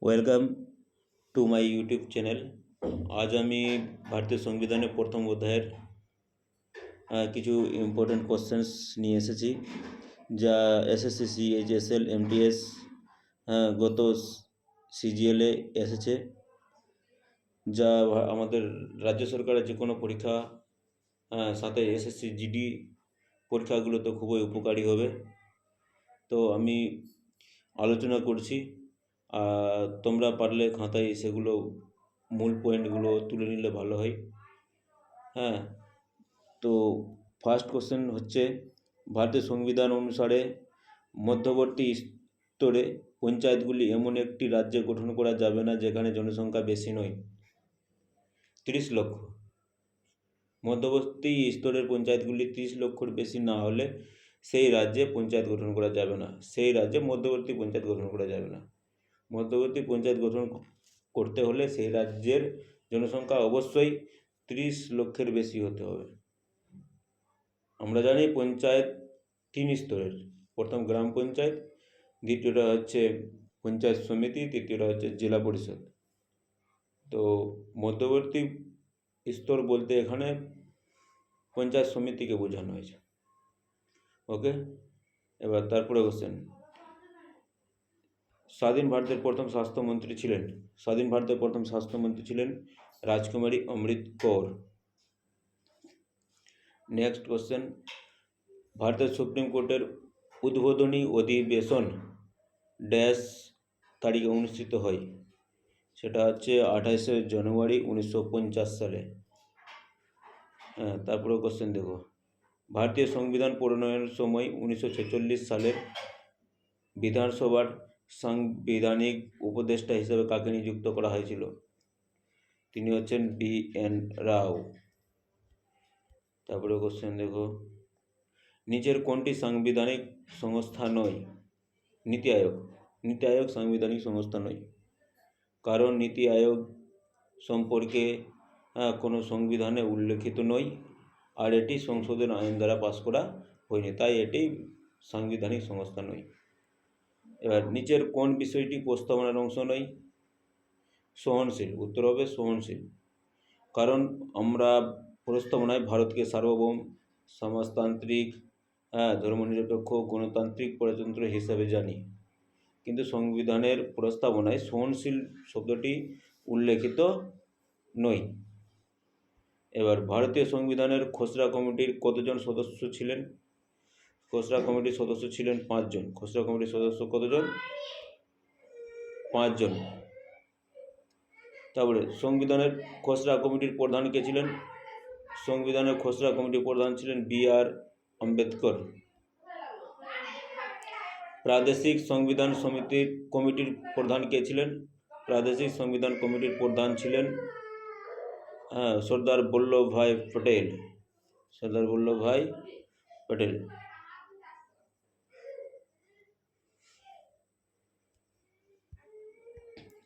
Welcome to my YouTube channel. আজ আমি ভারতীয় সংবিধানের প্রথম অধ্যায়ের কিছু ইম্পর্টেন্ট কোশ্চেন্স নিয়ে এসেছি, যা এসএসসি, সিএইচএসএল, এমটিএস, গত সিজিএলে এসেছে, যা আমাদের রাজ্য সরকারের যে কোনো পরীক্ষা, সাথে এসএসসি জিডি পরীক্ষাগুলোতে খুবই উপকারী হবে। তো আমি আলোচনা করছি, তোমরা পারলে খাতায় সেগুলো মূল পয়েন্টগুলো তুলে নিলে ভালো হয়। তো ফার্স্ট কোশ্চেন হচ্ছে, ভারতীয় সংবিধান অনুসারে মধ্যবর্তী স্তরে পঞ্চায়েতগুলি এমন একটি রাজ্যে গঠন করা যাবে না যেখানে জনসংখ্যা বেশি নয় 30 লক্ষ। মধ্যবর্তী স্তরের পঞ্চায়েতগুলি 30 লক্ষর বেশি না হলে সেই রাজ্যে পঞ্চায়েত গঠন করা যাবে না। সেই রাজ্যে মধ্যবর্তী পঞ্চায়েত গঠন করা যাবে না। মধ্যবর্তী পঞ্চায়েত গঠন করতে হলে সেই রাজ্যের জনসংখ্যা অবশ্যই 30 লক্ষের বেশি হতে হবে। আমরা জানি পঞ্চায়েত 3 স্তরের, প্রথম গ্রাম পঞ্চায়েত, দ্বিতীয়টা হচ্ছে পঞ্চায়েত সমিতি, তৃতীয়টা হচ্ছে জেলা পরিষদ। তো মধ্যবর্তী স্তর বলতে এখানে পঞ্চায়েত সমিতিকে বোঝানো হয়েছে। ওকে, এবার তারপরে কোশ্চেন, স্বাধীন ভারতের প্রথম স্বাস্থ্যমন্ত্রী ছিলেন রাজকুমারী অমৃত কৌর। নেক্সট কোশ্চেন, ভারতের সুপ্রিম কোর্টের উদ্বোধনী অধিবেশন ড্যাশ তারিখে অনুষ্ঠিত হয়? সেটা হচ্ছে 28শে জানুয়ারি 1950 সালে। তারপরে কোশ্চেন দেখো, ভারতীয় সংবিধান প্রণয়নের সময় 1946 সালের বিধানসভার সাংবিধানিক উপদেষ্টা হিসেবে কাকে নিযুক্ত করা হয়েছিল? তিনি হচ্ছেন BN রাও। তারপরে কোশ্চেন দেখো, নিচের কোনটি সাংবিধানিক সংস্থা নয়? নীতি আয়োগ সাংবিধানিক সংস্থা নয়, কারণ নীতি আয়োগ সম্পর্কে কোনো সংবিধানে উল্লেখিত নয়, আর এটি সংসদের আইন দ্বারা পাশ করা হয়নি, তাই এটি সাংবিধানিক সংস্থা নয়। এবার নিচের কোন বিষয়টি প্রস্তাবনার অংশ নয়? সহনশীল। উত্তর হবে সহনশীল, কারণ আমরা প্রস্তাবনায় ভারতকে সার্বভৌম, সমাজতান্ত্রিক, ধর্মনিরপেক্ষ, গণতান্ত্রিক প্রজাতন্ত্র হিসাবে জানি, কিন্তু সংবিধানের প্রস্তাবনায় সহনশীল শব্দটি উল্লেখিত নয়। এবার ভারতীয় সংবিধানের খসড়া কমিটির কতজন সদস্য ছিলেন? খসড়া কমিটির সদস্য ছিলেন 5 জন। খসড়া কমিটির সদস্য কতজন? 5 জন। তারপরে সংবিধানের খসড়া কমিটির প্রধান কে ছিলেন? সংবিধানের খসড়া কমিটির প্রধান ছিলেন BR আম্বেদকর। প্রাদেশিক সংবিধান কমিটির প্রধান কে ছিলেন? প্রাদেশিক সংবিধান কমিটির প্রধান ছিলেন সর্দার বল্লভভাই পটেল।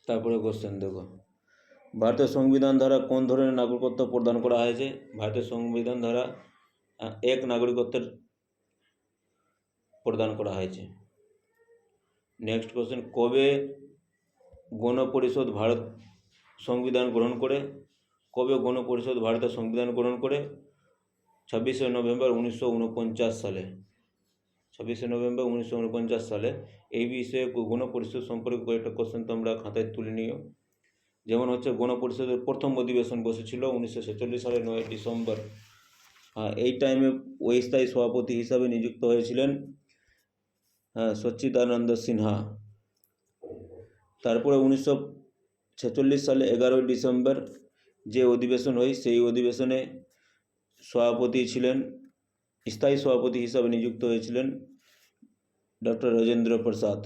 তারপরে কোশ্চেন দেখো, ভারতের সংবিধান ধারা কোন ধরনের নাগরিকত্ব প্রদান করা হয়েছে? ভারতের সংবিধান ধারা 1 নাগরিকত্বের প্রদান করা হয়েছে। নেক্সট কোশ্চেন, কবে গণপরিষদ ভারত সংবিধান গ্রহণ করে? কবে গণপরিষদ ভারতের সংবিধান গ্রহণ করে? 26শে নভেম্বর 1949 সালে। 26শে নভেম্বর 1949 সালে। এই বিষয়ে গণপরিষদ সম্পর্কে কয়েকটা কোশ্চেন তোমরা খাতায় তুলে নিও। যেমন হচ্ছে, গণপরিষদের প্রথম অধিবেশন বসেছিল 1946 সালের 9 ডিসেম্বর। এই টাইমে অস্থায়ী সভাপতি হিসাবে নিযুক্ত হয়েছিলেন সচ্চিদানন্দ সিনহা। তারপরে 1946 সালে 11 ডিসেম্বর যে অধিবেশন হয়, সেই অধিবেশনে স্থায়ী সভাপতি হিসাবে নিযুক্ত হয়েছিলেন ডক্টর রাজেন্দ্র প্রসাদ।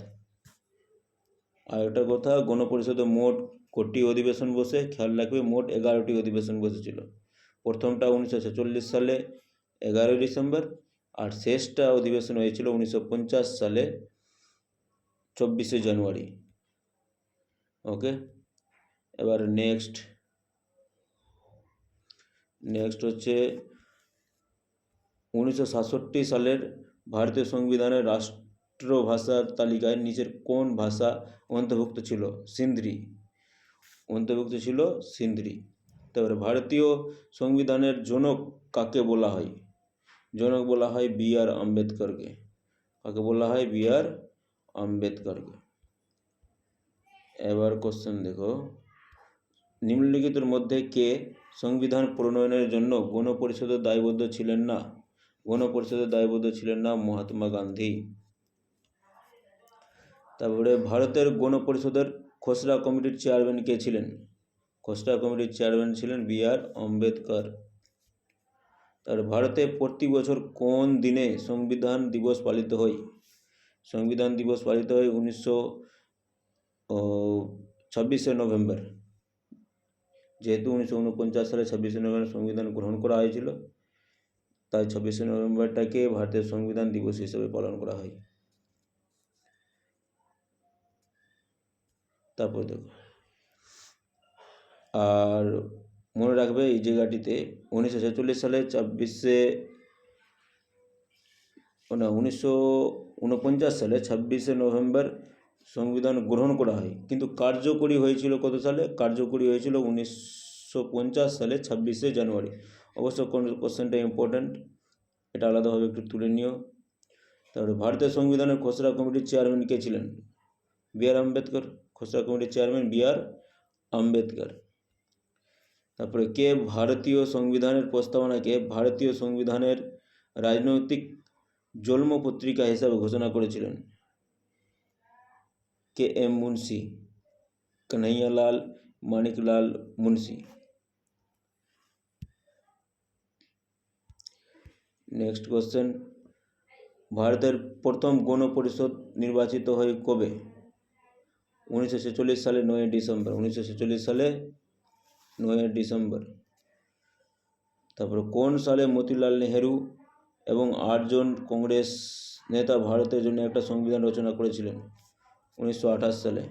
আর একটা কথা, গণপরিষদে মোট কটি অধিবেশন বসে? খেয়াল রাখবে, মোট 11টি অধিবেশন বসেছিল। প্রথমটা 1946 সালে 11 ডিসেম্বর, আর শেষটা অধিবেশন হয়েছিল 1950 সালে 24শে জানুয়ারি। ওকে, এবার নেক্সট হচ্ছে 1967 সালের ভারতীয় সংবিধানের রাষ্ট্রভাষার তালিকায় নিচের কোন ভাষা অন্তর্ভুক্ত ছিল? সিন্ধ্রি অন্তর্ভুক্ত ছিল সিন্ধ্রি। তারপরে ভারতীয় সংবিধানের জনক কাকে বলা হয়? জনক বলা হয় B.R. আম্বেদকরকে। কাকে বলা হয়? B.R. আম্বেদকরকে। এবার কোশ্চেন দেখো, নিম্নলিখিতের মধ্যে কে সংবিধান প্রণয়নের জন্য গণপরিষদের দায়বদ্ধ ছিলেন না? গণপরিষদের দায়বদ্ধ ছিলেন না মহাত্মা গান্ধী। তারপরে ভারতের গণপরিষদের খসড়া কমিটির চেয়ারম্যান কে ছিলেন? খসড়া কমিটির চেয়ারম্যান ছিলেন B.R. আম্বেদকর। তারপরে ভারতে প্রতি বছর কোন দিনে সংবিধান দিবস পালিত হয়? সংবিধান দিবস পালিত হয় 26শে নভেম্বর। যেহেতু 1949 সালে 26শে নভেম্বর সংবিধান গ্রহণ করা হয়েছিল, তাই 26শে নভেম্বরটাকে ভারতের সংবিধান দিবস হিসেবে পালন করা হয়। তারপর দেখো, আর মনে রাখবে এই জায়গাটিতে 1946 সালে 1949 সালে 26শে নভেম্বর সংবিধান গ্রহণ করা হয়, কিন্তু কার্যকরী হয়েছিল কত সালে? কার্যকরী হয়েছিল 1950 সালে 26শে জানুয়ারি। অবশ্য কোশ্চেনটা ইম্পর্ট্যান্ট, এটা আলাদাভাবে একটু তুলে নিও। তারপরে ভারতের সংবিধানের খসড়া কমিটির চেয়ারম্যান কে ছিলেন? B.R. আম্বেদকর। খসড়া কমিটির চেয়ারম্যান B.R. আম্বেদকর। তারপরে কে ভারতীয় সংবিধানের প্রস্তাবনাকে ভারতীয় সংবিধানের রাজনৈতিক জন্ম পত্রিকা হিসাবে ঘোষণা করেছিলেন? K.M. Munshi, Kanhaiyalal Maneklal Munshi. Next question, ভারতের প্রথম গণপরিষদ নির্বাচিত হয় কবে? 1946 সালে 9 ডিসেম্বর। 1946 সালে 9 ডিসেম্বর। তারপরে কোন সালে মতিলাল নেহেরু এবং 8 জন কংগ্রেস নেতা ভারতের জন্য একটা সংবিধান রচনা করেছিলেন? 1928 সালে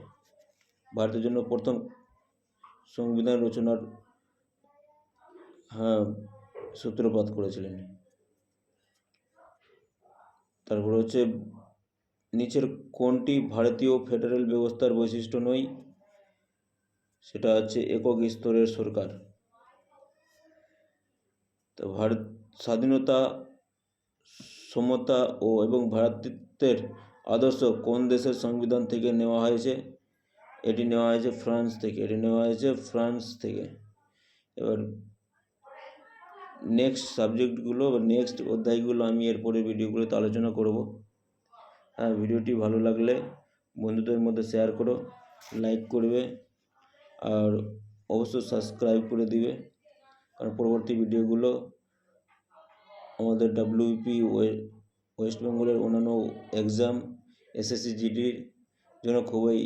ভারতের জন্য প্রথম সংবিধান রচনার সূত্রপাত করেছিলেন। তারপর হচ্ছে নিচের কোনটি ভারতীয় ফেডারেল ব্যবস্থার বৈশিষ্ট্য নয়? সেটা হচ্ছে একক স্তরের সরকার। তো ভারত স্বাধীনতা, সমতা এবং ভ্রাতৃত্বের আদর্শ কোন দেশের সংবিধান থেকে নেওয়া হয়েছে? এটি নেওয়া হয়েছে ফ্রান্স থেকে। এবার নেক্সট সাবজেক্টগুলো বা নেক্সট অধ্যায়গুলো আমি এরপরে ভিডিওগুলোতে আলোচনা করব। ভিডিওটি ভালো লাগলে বন্ধুদের মধ্যে শেয়ার করো, লাইক করবে, আর অবশ্যই সাবস্ক্রাইব করে দিবে, কারণ পরবর্তী ভিডিওগুলো আমাদের WP ওয়েস্ট বেঙ্গলের অন্যান্য এক্সাম SSC GDর জন্য খুবই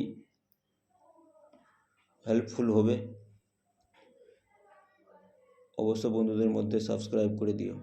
হেল্পফুল হবে। অবশ্য বন্ধুদের মধ্যে সাবস্ক্রাইব করে দিও।